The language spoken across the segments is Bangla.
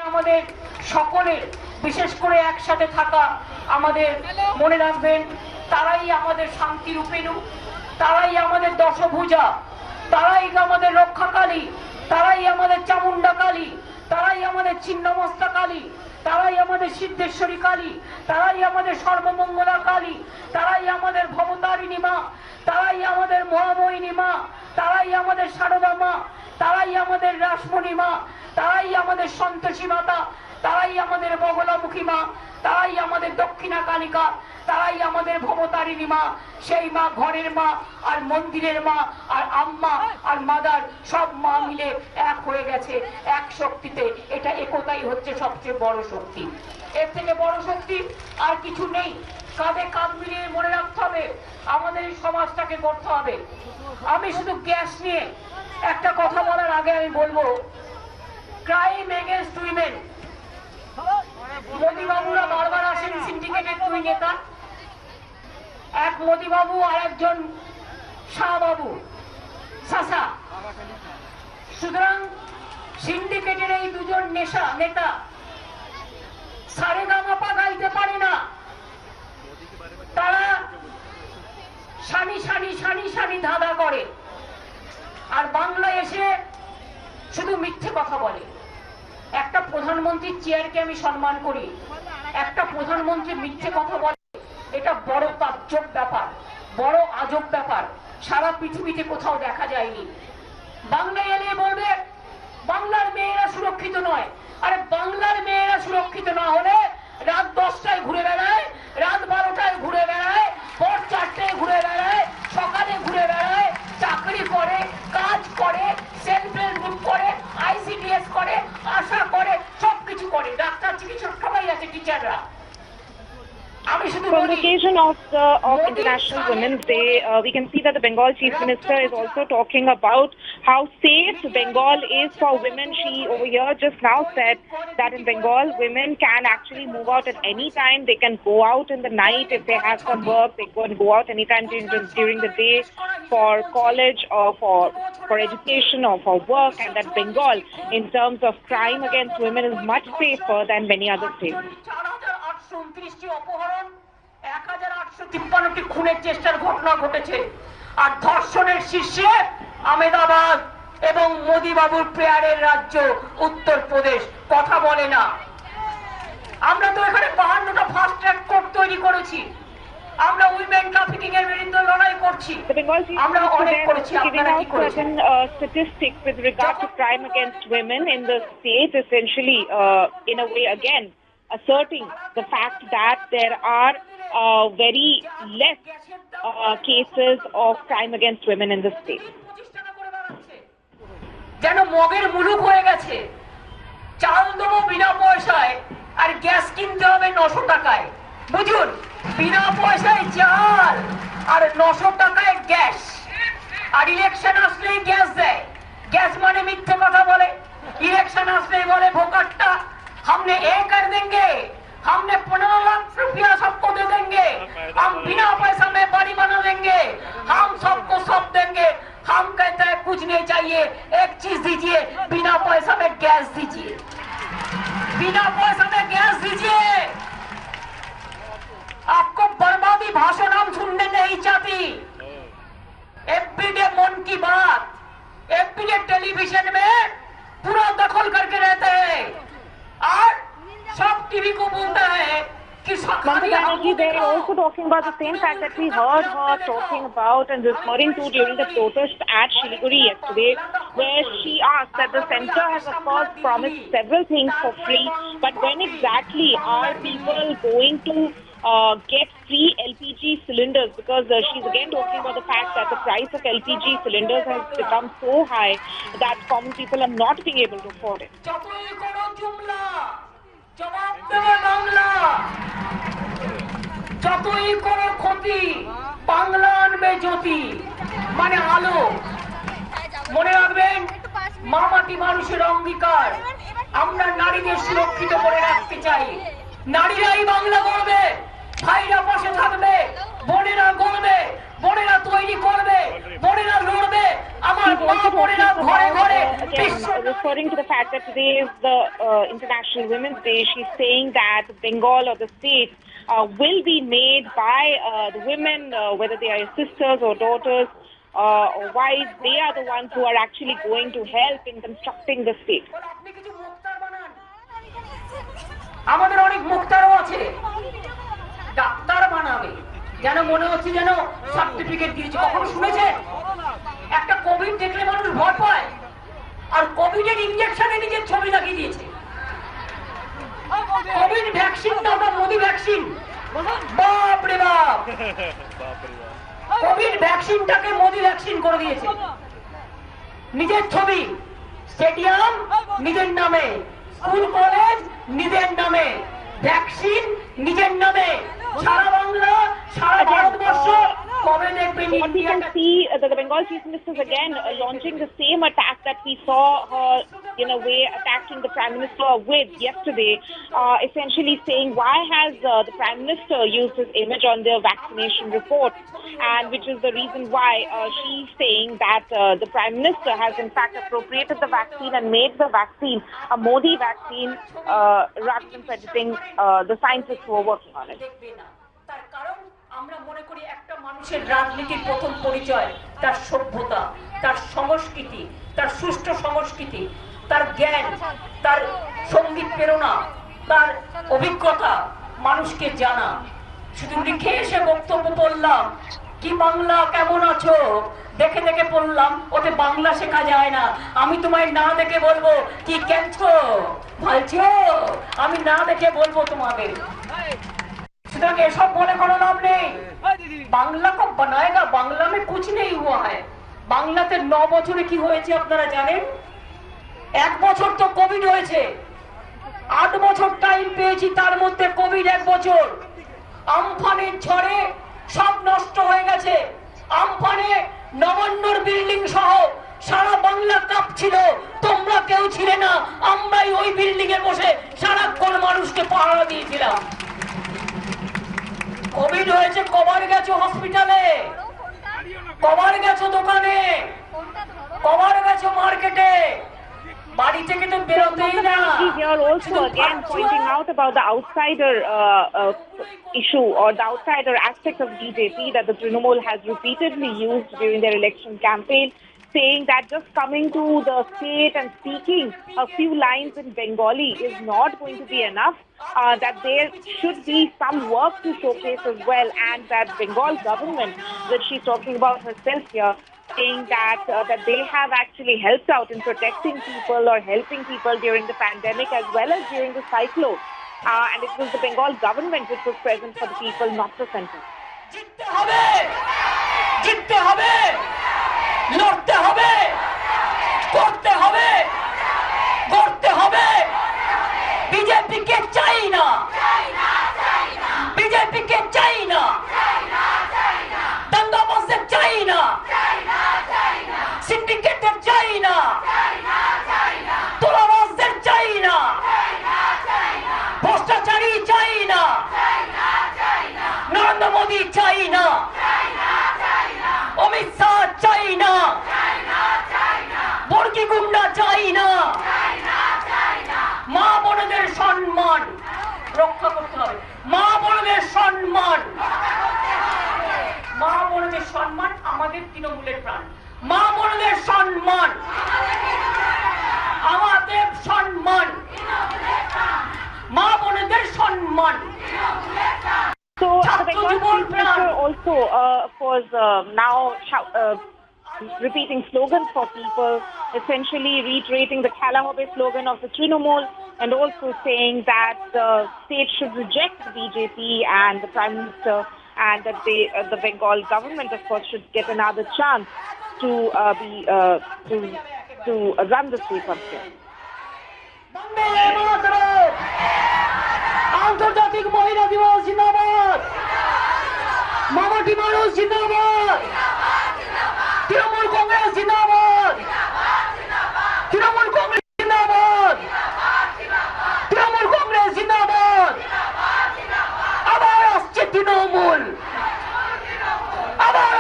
আমাদের সকলের বিশেষ করে একসাথে থাকা আমাদের মনে রাখবেন, তারাই আমাদের শান্তি রূপেণু, তারাই আমাদের দশভুজা, তারাই আমাদের রক্ষাকালী, তারাই আমাদের চামুন্ডা কালী, তারাই আমাদের ছিন্নমস্তা কালী, তারাই আমাদের সিদ্ধেশ্বরী কালী, তারাই আমাদের সর্বমঙ্গলা কালী, তারাই আমাদের ভবতারিণী মা, তারাই আমাদের মহাময়িনী মা, তারাই আমাদের সারদা মা, তারাই আমাদের রাসমণি মা, তারাই আমাদের সন্তোষী মাতা, তারাই আমাদের বগলামুখী মা, তারাই আমাদের দক্ষিণা কালিকা, তারাই আমাদের ভবতারিণী মা। সেই মা ঘরের মা আর মন্দিরের মা আর আম্মা আর মাদার সব মা মিলে এক হয়ে গেছে এক শক্তিতে। এটা একতাই হচ্ছে সবচেয়ে বড় শক্তি, এর থেকে বড় শক্তি আর কিছু নেই। কাঁধে কাঁধ মিলিয়ে মনে রাখতে হবে, আমাদের এই সমাজটাকে করতে হবে। আমি শুধু গ্যাস নিয়ে একটা কথা বলার আগে আমি বলবো, ক্রাইম এগেইনস্ট উইমেন, মোদিবাবুরা বারবার আসেন, সিন্ডিকেটের দুই নেতা, এক মোদিবাবু আর একজন শাহবাবু সাসা। সুতরাং সিন্ডিকেটের এই দুজন নেতা সারেগামাপা গাইতে পারে না, তারা সানি সানি সানি সানি ধাঁধা করে, আর বাংলায় এসে শুধু মিথ্যে কথা বলে। একটা প্রধানমন্ত্রীর চেয়ারকে আমি সম্মান করি, একটা প্রধানমন্ত্রী মিথ্যে কথা বলে, এটা বড় তাজ্জব ব্যাপার, বড় আজব ব্যাপার, সারা পৃথিবীতে কোথাও দেখা যায়নি। বাংলায় এলে বলবে বাংলার মেয়েরা সুরক্ষিত নয়। আরে বাংলার মেয়েরা সুরক্ষিত না হলে রাত 10টায় ঘুরে বেড়ায়, রাত 12টায় ঘুরে বেড়ায়, ভোর 4টায় ঘুরে বেড়ায়, সকালে ঘুরে বেড়ায়, চাকরি করে, কাজ করে, সেলফ হেল্প গ্রুপ করে, ICDS করে, আশা করে, সবকিছু করে, ডাক্তার চিকিৎসক সবাই আছে, টিচাররা। From the occasion of International Women's Day, we can see that the Bengal Chief Minister is also talking about how safe Bengal is for women. She over here just now said that in Bengal, women can actually move out at any time. They can go out in the night if they have some work. They can go out anytime during the day for college or for education or for work. And that Bengal, in terms of crime against women, is much safer than many other states. 29টি অপহরণ, 1853টি খুনের চেষ্টার ঘটনা ঘটেছে, আর ধর্ষণের শীর্ষে আহমেদাবাদ এবং মোদিবাবুর প্রেয়ারের রাজ্য উত্তরপ্রদেশ কথা বলে না। আমরা তো এখানে 52টা ফাস্ট ট্র্যাক কোর্ট তৈরি করেছি, আমরা উইমেন ট্রাফিকিং এর বিরুদ্ধে লড়াই করছি, আমরা অনেক করেছি। আপনারা কি করেছেন? Statistics with regard to crime against women in the state, essentially in a way again asserting the fact that there are very less cases of crime against women in the state. যেন মগের মুলুক হয়ে গেছে, চাল দেবো বিনা পয়সায় আর গ্যাস কিনতে হবে 900 টাকায়। বুঝুন, বিনা পয়সায় চাল আর 900 টাকায় গ্যাস, আর ইলেকশন আসলেই গ্যাস দেয়। গ্যাস মানে মিথ্যে কথা বলে, ইলেকশন আসলেই বলে ভোকারটা हमने ये कर देंगे, हमने 15 लाख रुपया सबको दे देंगे, हम बिना पैसा में बाड़ी बना देंगे, हम सबको सब देंगे। हम कहते हैं कुछ नहीं चाहिए, एक चीज दीजिए, बिना पैसा में गैस दीजिए, बिना पैसा में गैस दीजिए। आपको बर्बादी भाषण हम सुनने नहीं चाहती। एवरीडे मन की बात, एवरीडे टेलीविजन में पूरा दखल करके रहते हैं, और सब टीवी को बोलता है कि they are also talking about the same fact that we heard her talking about and referring to during the protest at Shiliguri yesterday, where she asked that the centre has of course promised several things for free, but when exactly are people going to get free LPG cylinders? Because she's again talking about the fact that the price of LPG cylinders has become so high that common people are not being able to afford it. যতই করো ক্ষতি, বাংলা আনবে জ্যোতি, মানে আলো। মনে রাখবেন, মা মাটি মানুষের অঙ্গীকার, আমরা নারীদের সুরক্ষিত করে রাখতে চাই। নারীরাই বাংলা গড়বে, ভাইরা পাশে থাকবে, বোনেরা গড়বে, বোনেরা তৈরি করবে, বোনেরা লড়বে, আমার He's মা also বোনেরা talking ঘরে about, ঘরে again, বিশ্ব referring to the fact that today is the International Women's Day. She's saying that Bengal or the state will be made by the women, whether they are sisters or daughters or wives. They are the ones who are actually going to help in constructing the state. বলে, আপনি কিছু মুক্তার বানান। আমাদের অনেক মুক্তারও আছে, ডাক্তার বানাবে, যেন মনে হচ্ছে যেন সার্টিফিকেট দিয়েছে। কখনো শুনেছেন একটা কোভিড দেখলে মানুষ ভয় পায়, আর কোভিডের ইঞ্জেকশনে নিজের ছবি লাগিয়ে দিয়েছে। কোভিড ভ্যাকসিনটা ওটা মোদি ভ্যাকসিন, বাপ রে বাপ, কোভিড ভ্যাকসিনটাকে মোদি ভ্যাকসিন করে দিয়েছে। নিজের ছবি, স্টেডিয়াম নিজের নামে, স্কুল কলেজ নিজের নামে, ভ্যাকসিন নিজের নামে, সারা বাংলা সারা ভারতবর্ষ কবে দেখবেন What we can see, the Bengal Chief Minister is again launching the same attack that we saw her, in a way, attacking the Prime Minister with yesterday, essentially saying, why has the Prime Minister used his image on their vaccination report? And which is the reason why she's saying that the Prime Minister has in fact appropriated the vaccine and made the vaccine a Modi vaccine rather than crediting the scientists who are working on it. দেখবে না। তার কারণ আমরা মনে করি একটা মানুষের রাজনীতির প্রথম পরিচয় তার সভ্যতা, তার সংস্কৃতি, তার সুষ্ঠু সংস্কৃতি, তার জ্ঞান, তার সঙ্গীত প্রেরণা, তার অভিজ্ঞতা, মানুষকে জানা। শুধু লিখে এসে বক্তব্য বললাম, কি বাংলা কেমন আছো দেখে দেখে বললাম, ওতে বাংলা শেখা যায় না। আমি তোমায় না দেখে বলবো কি কেনছো ভালছো, আমি না দেখে বলবো তোমাদের। সুতরাং এসব বলে কোনো লাভ নেই। বাংলা কব বানায়েগা, বাংলা में कुछ नहीं हुआ है। বাংলাতে 9 বছরে কি হয়েছে আপনারা জানেন? 1 বছর তো কোভিড হয়েছে, 8 বছর টাইম পেয়েছি, তার মধ্যে কোভিড 1 বছর। আমফানের ঝড়ে সব নষ্ট হয়ে গেছে। আমফানে নবান্নর বিল্ডিং সহ সারা বাংলা কাঁপছিল, তোমরা কেউ ছিলে না, আমরাই ওই বিল্ডিং এ বসে সারাক্ষণ মানুষকে পাহারা দিয়েছিলাম। কোভিড হয়েছে, কবার গেছো হসপিটালে, কবার গেছো দোকানে, কবার গেছো মার্কেটে, বাড়ি থেকে তো বেরোতেই না। Here also again pointing out about the outsider issue or the outsider aspect of BJP that the Trinamool has repeatedly used during their election campaign, saying that just coming to the state and speaking a few lines in Bengali is not going to be enough, that there should be some work to showcase as well, and that Bengal government that she's talking about herself here, saying that that they have actually helped out in protecting people or helping people during the pandemic as well as during the cyclone. And it was the Bengal government which was present for the people, not the center. জিততে হবে, জিততে হবে, লড়তে হবে, করতে হবে, করতে হবে। বিজেপি কে চাই না, বিজেপি কে চাই না, দাঙ্গাবাজদের চাই না, সিন্ডিকেটের চাই না, তোলাবাজদের চাই না, ভ্রষ্টাচারী চাই না, নরেন্দ্র মোদী চাই না, অমিত শাহ চাই না, বর্গী গুন্ডা চাই না। মা বোনদের সম্মান রক্ষা করতে হবে, মা বোনদের সম্মান, মা বোনদের সম্মান আমাদের তৃণমূলের প্রাণ। মা বোনদের সম্মান, আমাদের সম্মান, মা বোনদের সম্মান। So the Bengal Chief Minister also, of course, now repeating slogans for people, essentially reiterating the Khala Hobe slogan of the Trinamool, and also saying that the state should reject the BJP and the Prime Minister, and that the Bengal government, of course, should get another chance to run the state once again. আন্তর্জাতিক মহিলা দিবস জিন্দাবাদ, মামাটি মানুষ জিন্দাবাদ, তৃণমূল কংগ্রেস জিন্দাবাদ, তৃণমূল কংগ্রেস জিন্দাবাদ, তৃণমূল কংগ্রেস জিন্দাবাদ। আবার আসছে তৃণমূল, আবার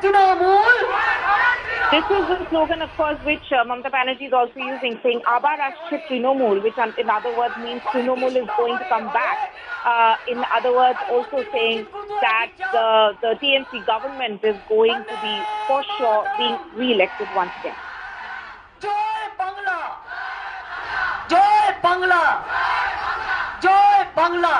Trinamool. This is the slogan, of course, which Mamata Banerjee is also using, saying "Abar Ashche Trinamool," which in other words means Trinamool is going to come back. In other words, also saying that the TMC government is going to be, for sure, being re-elected once again. জয় বাংলা, জয় বাংলা, জয় বাংলা।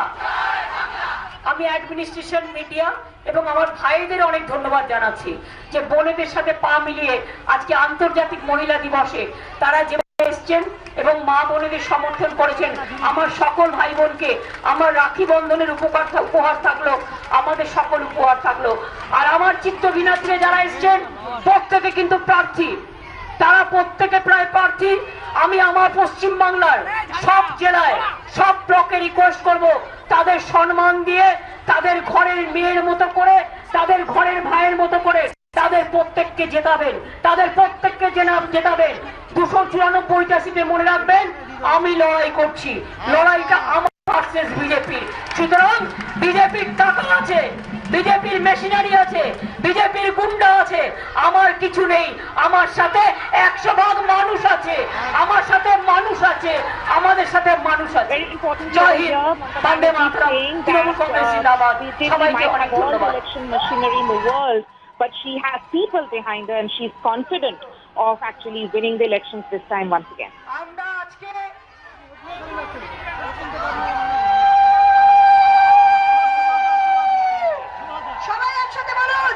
আমি অ্যাডমিনিস্ট্রেশন, মিডিয়া এবং আমার ভাইদের অনেক ধন্যবাদ জানাচ্ছি যে বোনেদের সাথে পা মিলিয়ে আজকে আন্তর্জাতিক মহিলা দিবসে তারা যেভাবে এসছেন এবং মা বোনেদের সমর্থন করেছেন। আমার সকল ভাই বোনকে আমার রাখি বন্ধনের উপহার থাকলো, আমাদের সকল উপহার থাকলো। আর আমার চিত্তবিনাত্রে যারা এসছেন প্রত্যেকে কিন্তু প্রার্থী, তারা প্রত্যেকে প্রায় প্রার্থী। আমি আমার পশ্চিম বাংলার সব জেলায় সব ব্লকে রিকোয়েস্ট করব তাদের সম্মান দিয়ে, তাদের ঘরের মেয়ের মতো করে, তাদের ঘরের ভাইয়ের মতো করে তাদের প্রত্যেককে জেতাবেন, তাদের প্রত্যেককে জেতাবেন। 294টা সিটে মনে রাখবেন আমি লড়াই করছি, লড়াইটা আমার ভার্সেস বিজেপি। সুতরাং বিজেপির টাকা আছে, বিজেপির মেশিনারি আছে, বিজেপির গুন্ডা আছে, আমার কিছু নেই। আমার সাথে 100 মানুষ আছে, আমার সাথে মানুষ আছে, আমাদের সাথে মানুষ আছে। Very important Joy to Hind, hear Vande Mamata Mataram, saying Trinamool Congress that জিন্দাবাদ। BJP সবাইকে might অনেক have all the ধন্যবাদ। election machinery in the world, but she has people behind her and she's confident of actually winning the elections this time once again. আমরা আজকে সবাই একসাথে বলুন,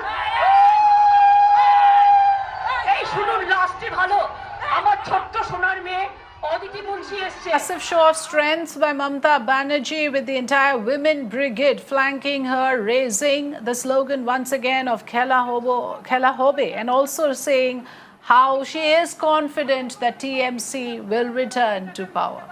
এই শুনুন লাস্টে ভালো, আমার ছোট্ট সোনার মেয়ে অদিতি মুন্সি এসছে। Massive show of strength by Mamata Banerjee with the entire women brigade flanking her, raising the slogan once again of Khela Hobe, and also saying how she is confident that TMC will return to power.